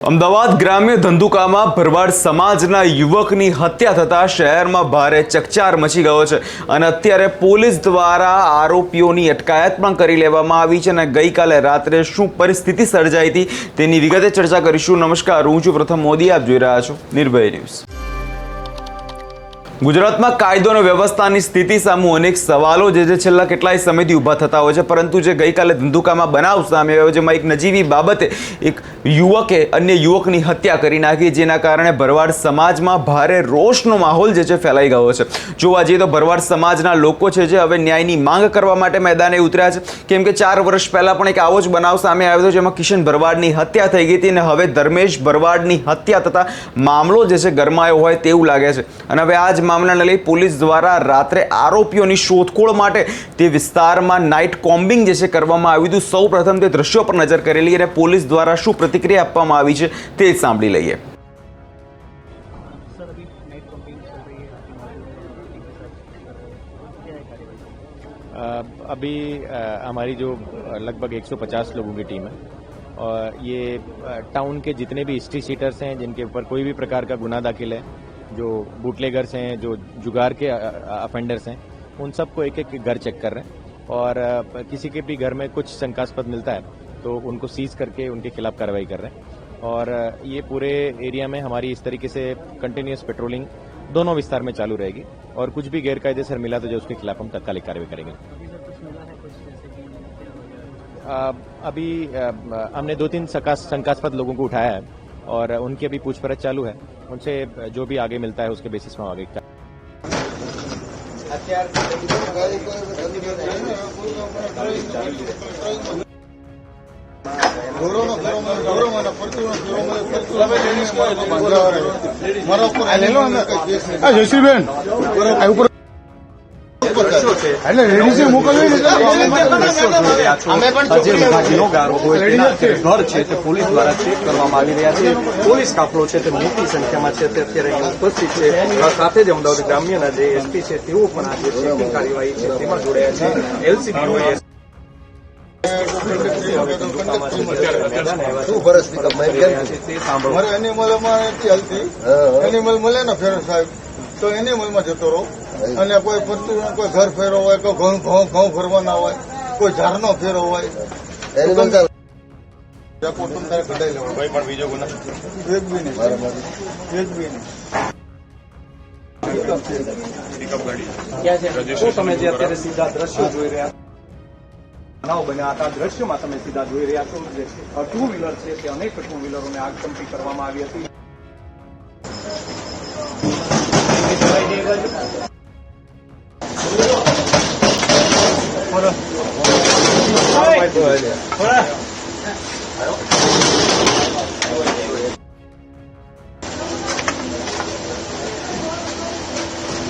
અમદાવાદ ગ્રામ્ય ધંધુકામાં ભરવાડ સમાજના યુવકની હત્યા થતા શહેરમાં ભારે ચકચાર મચી ગયો છે અને અત્યારે પોલીસ દ્વારા આરોપીઓની અટકાયત પણ કરી લેવામાં આવી છે અને ગઈકાલે રાત્રે શું પરિસ્થિતિ સર્જાઈ હતી તેની વિગતે ચર્ચા કરીશું। નમસ્કાર, હું છું પ્રથમ મોદી, આપ જોઈ રહ્યા છો નિર્ભય ન્યૂઝ। ગુજરાતમાં કાયદો અને વ્યવસ્થાની સ્થિતિ સામે અનેક સવાલો જે છેલ્લા કેટલાય સમયથી ઊભા થતા હોય છે, પરંતુ જે ગઈકાલે ધંધુકામાં બનાવ સામે આવ્યો, જેમાં એક નજીવી બાબતે એક યુવકે અન્ય યુવકની હત્યા કરી નાખી, જેના કારણે ભરવાડ સમાજમાં ભારે રોષનો માહોલ જે છે ફેલાઈ ગયો છે। જોવા જઈએ તો ભરવાડ સમાજના લોકો છે જે હવે ન્યાયની માંગ કરવા માટે મેદાને ઉતર્યા છે, કેમ કે 4 વર્ષ પહેલા પણ એક આવો જ બનાવ સામે આવ્યો હતો, જેમાં કિશન ભરવાડની હત્યા થઈ ગઈ હતી અને હવે ધર્મેશ ભરવાડની હત્યા થતા મામલો જે છે ગરમાયો હોય તેવું લાગે છે અને હવે આ જ મામલાને લઈ પોલીસ દ્વારા રાત્રે આરોપીઓની શોધખોળ માટે તે વિસ્તારમાં નાઇટ કોમ્બિંગ જે છે કરવામાં આવ્યું હતું। સૌપ્રથમ તે દ્રશ્યો પર નજર કરેલી અને પોલીસ દ્વારા શું પ્રતિક્રિયા આપવામાં આવી છે તે સાંભળી લઈએ। अभी हमारी जो लगभग 150 लोगों की टीम है और ये टाउन के जितने भी हिस्ट्री सीटर्स हैं जिनके ऊपर कोई भी प्रकार का गुना दाखिल है, जो बूटलेगर्स हैं, जो जुगार के अफेंडर्स हैं, उन सबको एक एक घर चेक कर रहे हैं और किसी के भी घर में कुछ शंकास्पद मिलता है तो उनको सीज करके उनके खिलाफ कार्रवाई कर रहे हैं। और ये पूरे एरिया में हमारी इस तरीके से कंटिन्यूस पेट्रोलिंग दोनों विस्तार में चालू रहेगी और कुछ भी गैरकायदेसर मिला तो जो उसके खिलाफ हम तत्कालिक कार्रवाई करेंगे। अभी हमने 2-3 शंकास्पद लोगों को उठाया है और उनकी अभी पूछपरछ चालू है, उनसे जो भी आगे मिलता है उसके बेसिस में आगे घर છે તે પોલીસ દ્વારા ચેક કરવામાં આવી રહ્યા છે। પોલીસ કાફલો છે તે મોટી સંખ્યામાં છે તે અત્યારે અહીં ઉપસ્થિત છે। સાથે જ અમદાવાદ ગ્રામ્યના જે એસપી છે તેઓ પણ આ જે ચેકિંગ કાર્યવાહી છે તેમાં જોડાયા છે। એલસીબી એનિમલ મળે ને ફેરો સાહેબ તો એનિમલમાં જતો રહો અને કોઈ પરતું કોઈ ઘર ફેરો હોય, કોઈ ઘઉં ફરવાના હોય, કોઈ ઝાડનો ફેરો હોય, એનિમલ બીજો ગુના એક બી નહીં। તમે જે અત્યારે સીધા દ્રશ્યો જોઈ રહ્યા બનાવ બન્યા હતા, દ્રશ્યોમાં તમે સીધા જોઈ રહ્યા છો જે 2 વ્હીલર છે તે અનેક 2 વ્હીલરોને આગચંપી કરવામાં આવી હતી।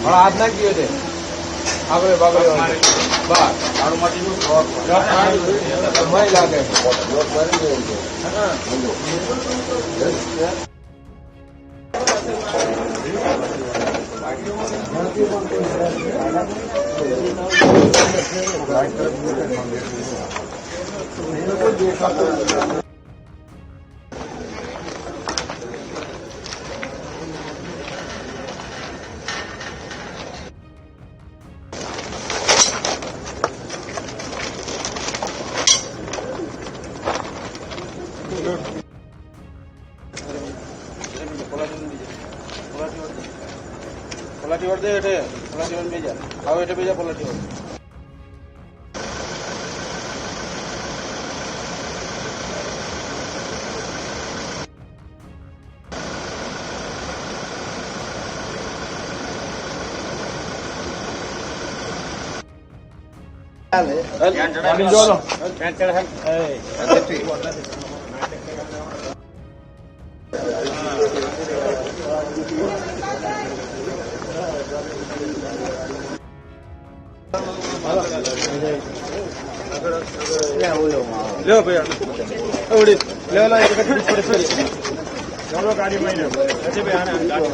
હાથ નાખી ગયો છે આગળ બાગળ બાર લાગે પલાટી વડ દે એટલે પલાટી વડ બેજા આવો એટલે બેજા પલાટી વડ લ્યો ભાઈ ઓડી લેવલા એક ગાડી માં છે ભાઈ આને ગાડી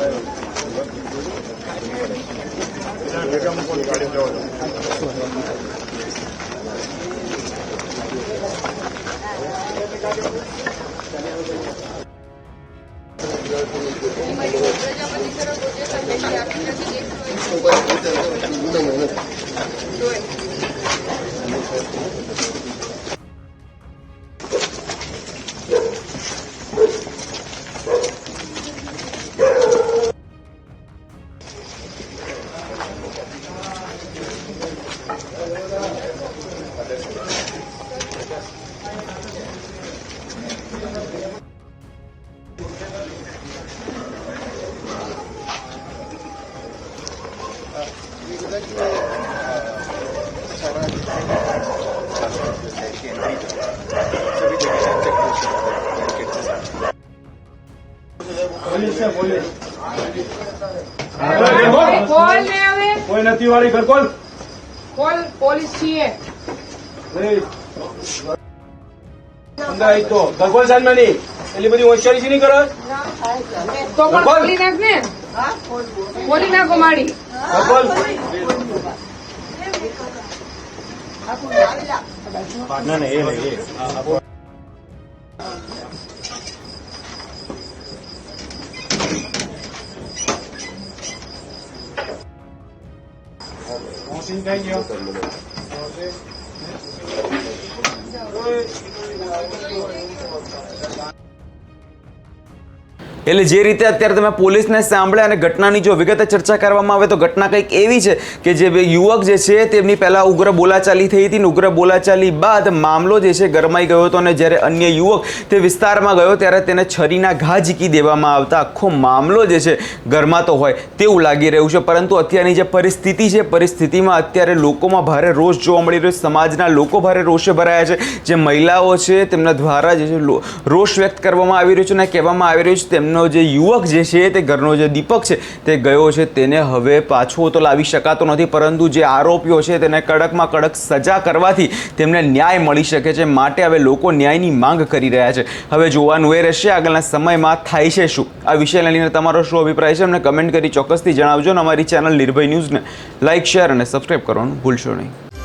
કોલ ને આવે કોઈ નથી વાળી ઘર કોલ કોલ પોલીસ છીએ અંદર આવી તો ઘરકોલ સાંજમાં નહીં એટલી બધી હોશિયારી નહીં કરો તો પણ બોલી નાખ ને બોલી નાખો માડી ઘરકોલ ના ના એ નહીં કઈ ગયો એટલે જે રીતે અત્યારે તમે પોલીસને સાંભળ્યા અને ઘટનાની જો વિગતે ચર્ચા કરવામાં આવે તો ઘટના કંઈક એવી છે કે જે બે યુવક જે છે તેમની પહેલાં ઉગ્ર બોલાચાલી થઈ હતી ને ઉગ્ર બોલાચાલી બાદ મામલો જે છે ગરમાઈ ગયો હતો અને જ્યારે અન્ય યુવક તે વિસ્તારમાં ગયો ત્યારે તેને છરીના ઘા ઝીકી દેવામાં આવતા આખો મામલો જે છે ગરમાતો હોય તેવું લાગી રહ્યું છે. પરંતુ અત્યારની જે પરિસ્થિતિ છે પરિસ્થિતિમાં અત્યારે લોકોમાં ભારે રોષ જોવા મળી રહ્યો છે. સમાજના લોકો ભારે રોષે ભરાયા છે. જે મહિલાઓ છે તેમના દ્વારા જે છે રોષ વ્યક્ત કરવામાં આવી રહ્યો છે અને કહેવામાં આવી રહ્યું છે તેમનો જે યુવક જે છે તે ઘરનો જે દીપક છે તે ગયો છે તેને હવે પાછો તો લાવી શકાતો નથી પરંતુ જે આરોપીઓ છે તેને કડકમાં કડક સજા કરવાથી તેમને ન્યાય મળી શકે છે. માટે હવે લોકો ન્યાયની માંગ કરી રહ્યા છે. હવે જોવાનું એ રહેશે આગળના સમયમાં થાય છે શું. આ વિષયને લઈને તમારો શું અભિપ્રાય છે અમને કમેન્ટ કરી ચોક્કસથી જણાવજો અને અમારી ચેનલ નિર્ભય ન્યૂઝને લાઇક શેર અને સબસ્ક્રાઈબ કરવાનું ભૂલશો નહીં.